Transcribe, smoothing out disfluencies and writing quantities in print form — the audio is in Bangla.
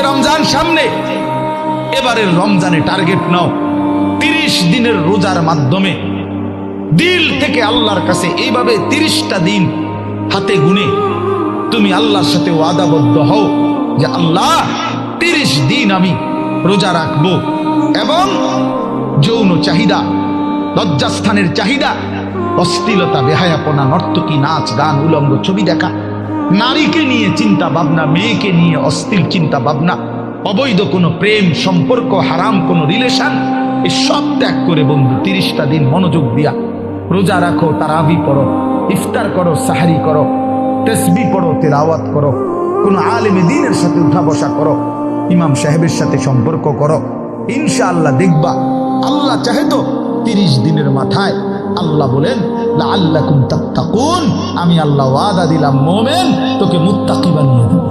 মাহে রমজান সামনে, এবারের রমজানে টার্গেট নাও 30 দিনের রোজার মাধ্যমে দিল থেকে আল্লাহর কাছে এইভাবে 30টা দিন হাতে গুনে তুমি আল্লাহর সাথে ওয়াদাবদ্ধ হও যে আল্লাহ 30 দিন আমি রোজা রাখবো। এবং যৌন চাহিদা, লজ্জাস্থানের চাহিদা, অশ্লীলতা, বেহায়াপনা, নর্তকী, নাচ গান, উলঙ্গ ছবি দেখা, নারীকে নিয়ে চিন্তা ভাবনা, মেয়েকে নিয়ে অশ্লীল চিন্তা ভাবনা, অবৈধ কোনো প্রেম সম্পর্ক, হারাম কোনো রিলেশন, এই সব ত্যাগ করে বন্ধু 30টা দিন মনোযোগ দিয়া রোজা রাখো, তারাবি পড়ো, ইফতার করো, সাহারি করো, তাসবিহ পড়ো, তিলাওয়াত করো, কোন আলেমে দ্বীনের সাথে উঠা বসা করো, ইমাম সাহেবের সাথে সম্পর্ক করো। ইনশাআল্লাহ দেখবা আল্লাহ চাহে তো 30 দিনের মাথায় আল্লাহ বলেন লাআল্লাকুম তাত্তাকুন, আমি আল্লাহ ওয়াদা দিলাম মোমেন তোকে মুত্তাকি বানিয়ে দেব।